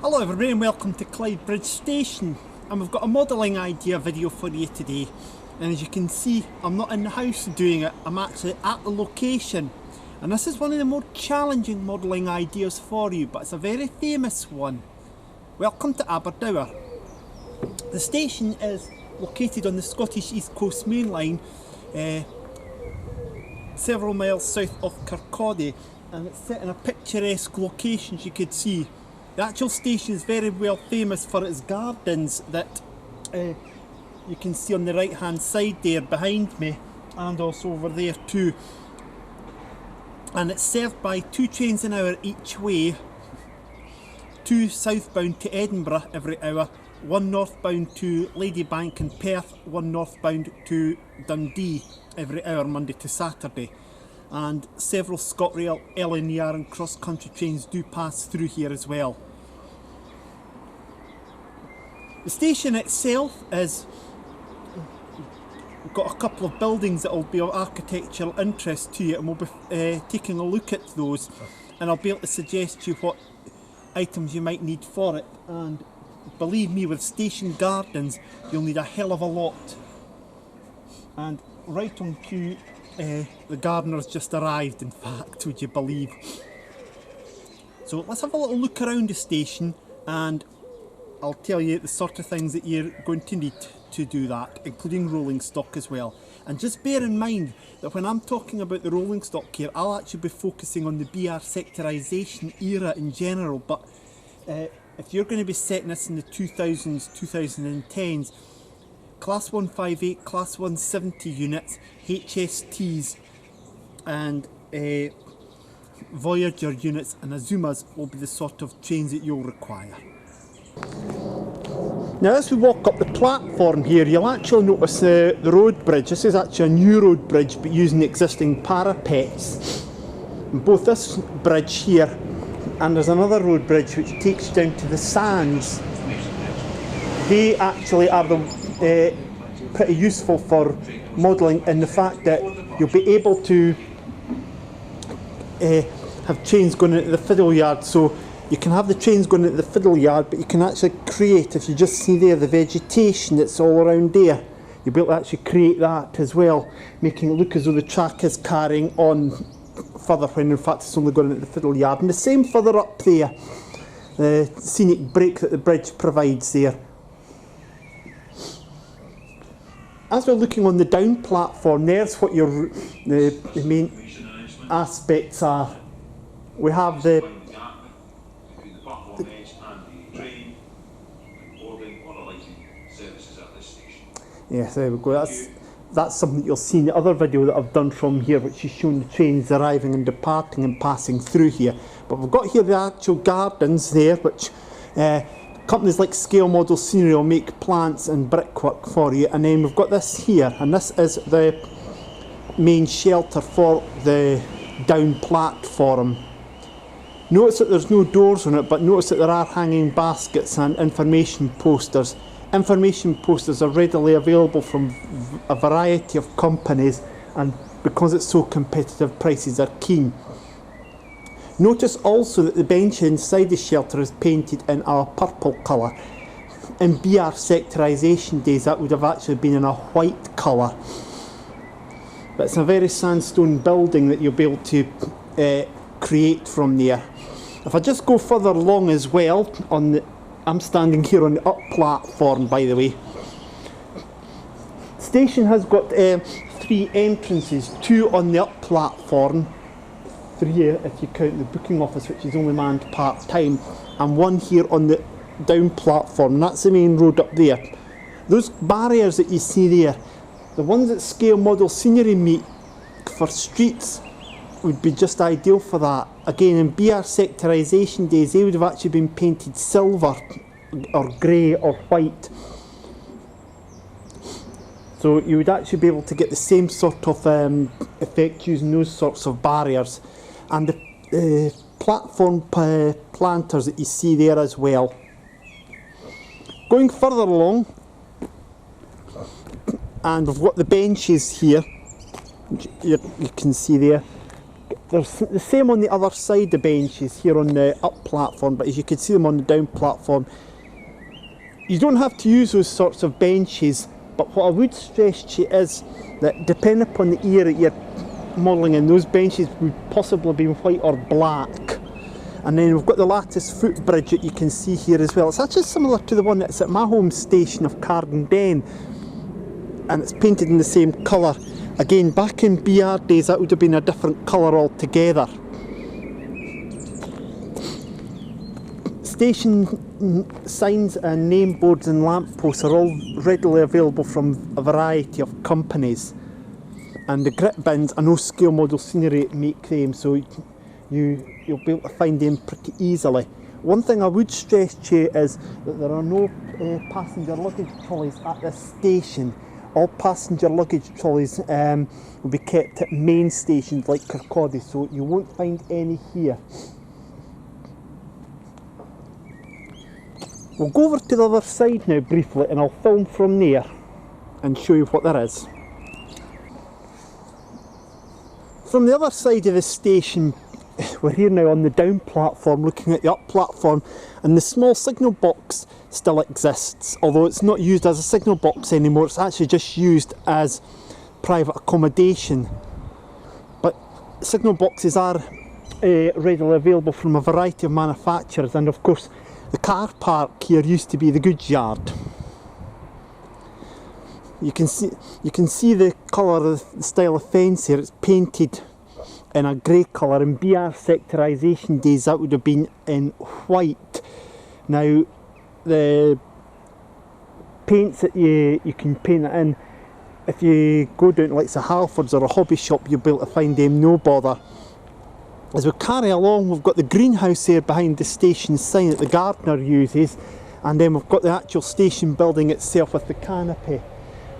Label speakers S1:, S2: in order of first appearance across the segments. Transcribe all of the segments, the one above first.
S1: Hello everybody and welcome to Clydebridge Station, and we've got a modelling idea video for you today. And as you can see, I'm not in the house doing it, I'm actually at the location. And this is one of the more challenging modelling ideas for you, but it's a very famous one. Welcome to Aberdour. The station is located on the Scottish East Coast Main Line, several miles south of Kirkcaldy, and it's set in a picturesque location, as you could see. The actual station is very well famous for its gardens that you can see on the right hand side there behind me, and also over there too. And it's served by 2 trains an hour each way, 2 southbound to Edinburgh every hour, 1 northbound to Ladybank and Perth, 1 northbound to Dundee every hour Monday to Saturday. And several ScotRail, LNER and cross-country trains do pass through here as well. The station itself is got a couple of buildings that will be of architectural interest to you, and we'll be taking a look at those, and I'll be able to suggest you what items you might need for it. And believe me, with station gardens you'll need a hell of a lot. And right on cue, the gardener's just arrived, in fact, would you believe. So let's have a little look around the station and I'll tell you the sort of things that you're going to need to do that, including rolling stock as well. And just bear in mind that when I'm talking about the rolling stock here, I'll actually be focusing on the BR sectorisation era in general, but if you're going to be setting this in the 2000s, 2010s, Class 158, Class 170 units, HSTs and Voyager units and Azumas will be the sort of trains that you'll require. Now as we walk up the platform here, you'll actually notice the road bridge. This is actually a new road bridge but using the existing parapets. And both this bridge here and there's another road bridge which takes you down to the sands. They actually are pretty useful for modelling in the fact that you'll be able to have trains going into the fiddle yard. So you can have the trains going into the fiddle yard, but you can actually create, if you just see there, the vegetation that's all around there, you'll be able to actually create that as well, making it look as though the track is carrying on further when in fact it's only going into the fiddle yard. And the same further up there, the scenic break that the bridge provides there. As we're looking on the down platform, there's what the main aspects are. We have the yes, there we go. That's something that you'll see in the other video that I've done from here, which is showing the trains arriving and departing and passing through here. But we've got here the actual gardens there, which companies like Scale Model Scenery will make plants and brickwork for you. And then we've got this here, and this is the main shelter for the down platform. Notice that there's no doors on it, but notice that there are hanging baskets and information posters. Information posters are readily available from a variety of companies, and because it's so competitive, prices are keen. Notice also that the bench inside the shelter is painted in a purple colour. In BR sectorisation days that would have actually been in a white colour. But it's a very sandstone building that you'll be able to create from there. If I just go further along as well, I'm standing here on the up platform, by the way. The station has got 3 entrances, 2 on the up platform, 3 if you count the booking office, which is only manned part-time, and 1 here on the down platform. That's the main road up there. Those barriers that you see there, the ones that Scale Model Scenery make for streets would be just ideal for that. Again, in BR sectorisation days, they would have actually been painted silver or grey or white. So you would actually be able to get the same sort of effect using those sorts of barriers. And the platform planters that you see there as well. Going further along, and we've got the benches here, which you can see there. There's the same on the other side of the benches here on the up platform, but as you can see them on the down platform, you don't have to use those sorts of benches. But what I would stress to you is that depending upon the era you're modelling in, those benches would possibly be white or black. And then we've got the lattice footbridge that you can see here as well. It's actually similar to the one that's at my home station of Cardenden, and it's painted in the same colour. Again, back in BR days that would have been a different colour altogether. Station signs and name boards and lampposts are all readily available from a variety of companies. And the grit bins, I know Scale Model Scenery make them, so you'll be able to find them pretty easily. One thing I would stress to you is that there are no passenger luggage trolleys at this station. All passenger luggage trolleys will be kept at main stations like Kirkcaldy, so you won't find any here. We'll go over to the other side now briefly, and I'll film from there and show you what there is. From the other side of the station, we're here now on the down platform looking at the up platform, and the small signal box still exists, although it's not used as a signal box anymore. It's actually just used as private accommodation. But signal boxes are readily available from a variety of manufacturers, and of course the car park here used to be the goods yard. You can see the colour, the style of fence here. It's painted in a grey colour. In BR sectorisation days that would have been in white. Now the paints that you can paint it in, if you go down to like the Halfords or a hobby shop, you'll be able to find them no bother. As we carry along, we've got the greenhouse there behind the station sign that the gardener uses, and then we've got the actual station building itself with the canopy.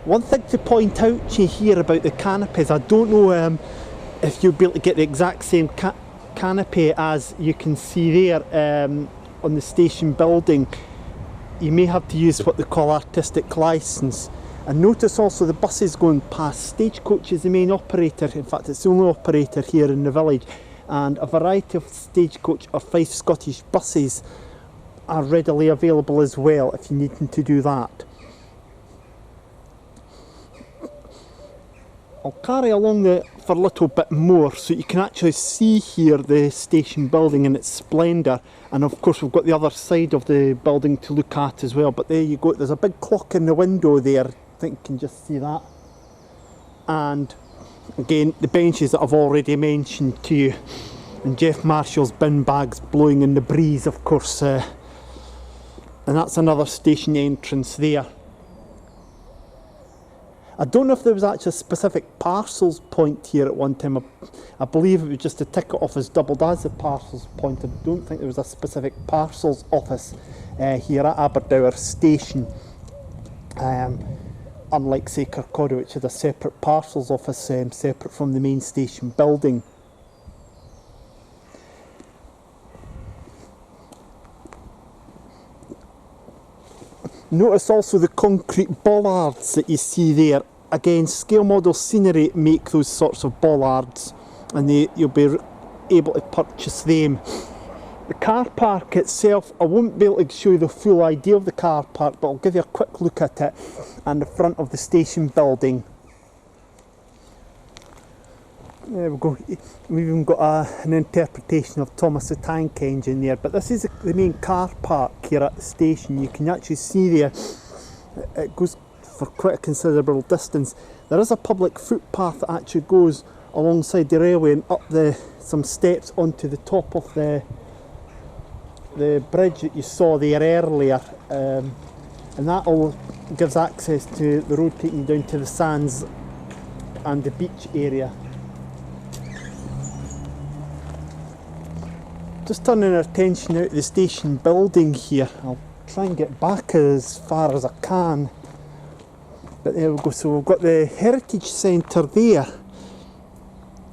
S1: One thing to point out to you here about the canopies, I don't know if you'll be able to get the exact same canopy as you can see there on the station building. You may have to use what they call artistic licence. And notice also the buses going past. Stagecoach is the main operator, in fact it's the only operator here in the village, and a variety of Stagecoach or Fife Scottish buses are readily available as well if you need to do that. I'll carry along for a little bit more so you can actually see here the station building in its splendour, and of course we've got the other side of the building to look at as well. But there you go, there's a big clock in the window there, I think you can just see that. And again, the benches that I've already mentioned to you, and Jeff Marshall's bin bags blowing in the breeze, of course, and that's another station entrance there. I don't know if there was actually a specific parcels point here at one time. I believe it was just the ticket office doubled as a parcels point. I don't think there was a specific parcels office here at Aberdour station. Unlike say Kirkcaldy, which is a separate parcels office separate from the main station building. Notice also the concrete bollards that you see there. Again, Scale Model Scenery make those sorts of bollards, and you'll be able to purchase them. The car park itself, I won't be able to show you the full idea of the car park, but I'll give you a quick look at it and the front of the station building. There we go. We've even got an interpretation of Thomas the Tank Engine there, but this is the main car park here at the station. You can actually see there, it goes for quite a considerable distance. There is a public footpath that actually goes alongside the railway and up some steps onto the top of the bridge that you saw there earlier, and that all gives access to the road taking you down to the sands and the beach area. Just turning our attention out to the station building here. I'll try and get back as far as I can. But there we go, so we've got the Heritage Centre there,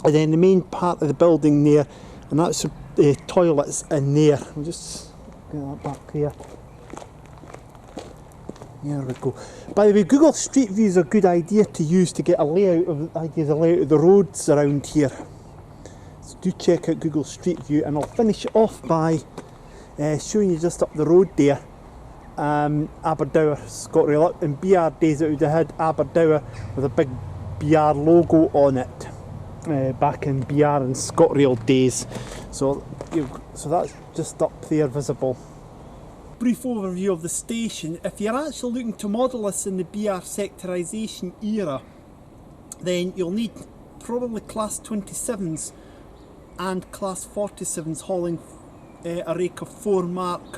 S1: and then the main part of the building there, and that's the toilets in there. We'll just get that back there. There we go. By the way, Google Street View is a good idea to use to get a layout of the layout of the roads around here. So do check out Google Street View, and I'll finish it off by showing you just up the road there, Aberdour ScotRail. Up in BR days it would have had Aberdour with a big BR logo on it, back in BR and ScotRail days. So that's just up there visible. Brief overview of the station. If you're actually looking to model this in the BR sectorisation era, then you'll need probably class 27s and class 47s hauling a rake of 4 Mark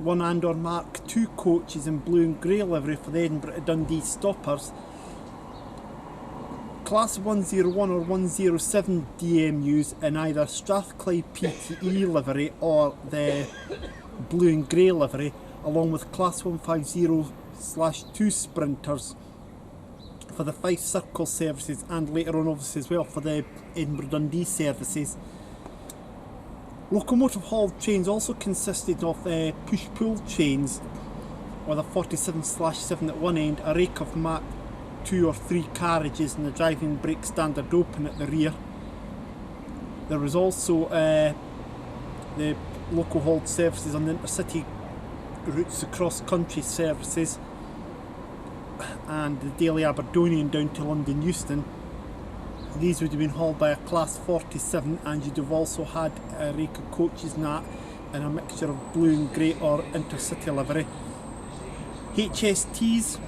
S1: 1 and or Mark 2 coaches in blue and grey livery for the Edinburgh to Dundee stoppers. Class 101 or 107 DMUs in either Strathclyde PTE livery or the blue and grey livery, along with class 150/2 sprinters for the Fife Circle services, and later on obviously as well for the Edinburgh Dundee services. Locomotive hauled trains also consisted of push-pull trains with a 47/7 at one end, a rake of Mark 2 or 3 carriages and the driving brake standard open at the rear. There was also the local hauled services on the intercity routes, the cross-country services, and the daily Aberdonian down to London Euston. These would have been hauled by a class 47, and you'd have also had a rake of coaches and that in a mixture of blue and grey or intercity livery. HSTs,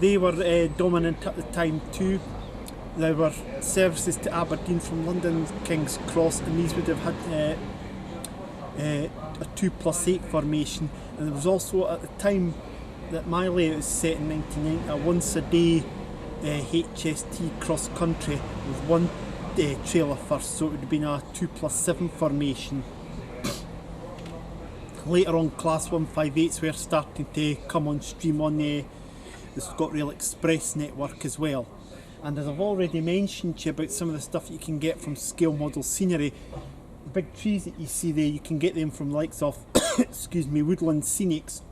S1: they were dominant at the time too. There were services to Aberdeen from London King's Cross, and these would have had a 2+8 formation. And there was also, at the time that my layout was set in 1990, a once a day HST cross country with one trailer first, so it would have been a 2+7 formation. Later on, class 158s were starting to come on stream on the ScotRail Express network as well. And as I've already mentioned to you about some of the stuff you can get from scale model scenery, the big trees that you see there, you can get them from the likes of excuse me, Woodland Scenics.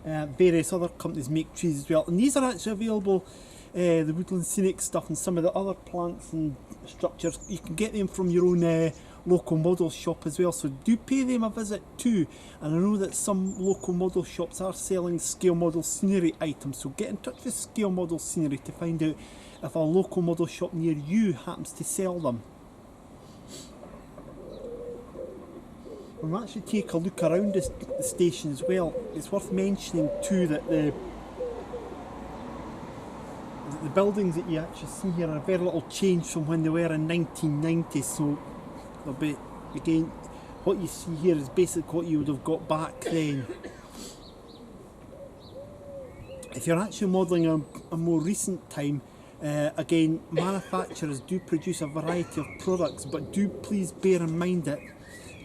S1: Various other companies make trees as well, and these are actually available. The Woodland Scenic stuff and some of the other plants and structures, you can get them from your own local model shop as well, so do pay them a visit too. And I know that some local model shops are selling scale model scenery items, so get in touch with Scale Model Scenery to find out if a local model shop near you happens to sell them. We'll actually take a look around the station as well. It's worth mentioning too that the buildings that you actually see here are very little change from when they were in 1990, so they'll be, again, what you see here is basically what you would have got back then. If you're actually modelling a more recent time, again, manufacturers do produce a variety of products, but do please bear in mind that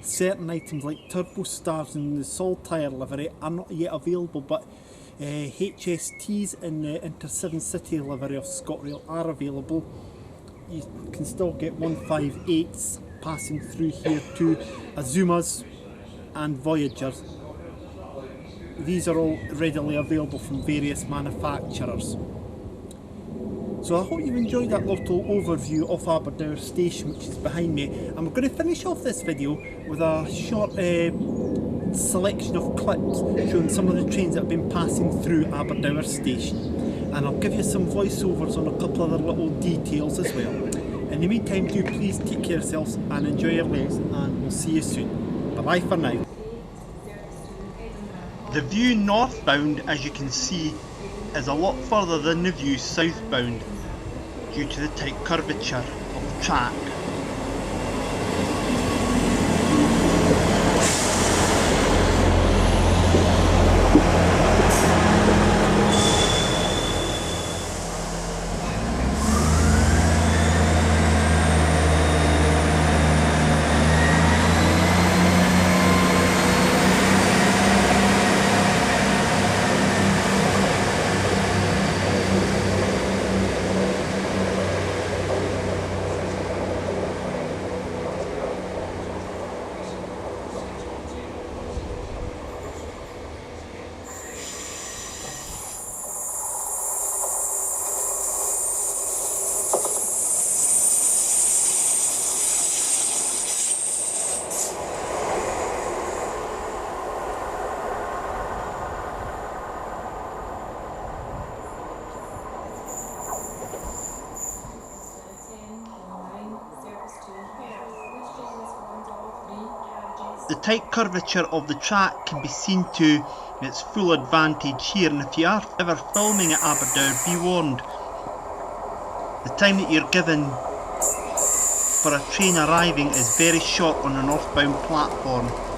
S1: certain items like turbo stars and the Saltire livery are not yet available, but HSTs in the Inter-7 City livery of ScotRail are available. You can still get 158s passing through here too, Azumas and Voyagers. These are all readily available from various manufacturers. So I hope you've enjoyed that little overview of Aberdour station, which is behind me. And we're going to finish off this video with a short selection of clips showing some of the trains that have been passing through Aberdour station. And I'll give you some voiceovers on a couple other little details as well. In the meantime, do please take care of yourselves and enjoy your lives, and we'll see you soon. Bye bye for now. The view northbound, as you can see, is a lot further than the view southbound due to the tight curvature of the track. The tight curvature of the track can be seen to its full advantage here, and if you are ever filming at Aberdour, be warned. The time that you're given for a train arriving is very short on a northbound platform.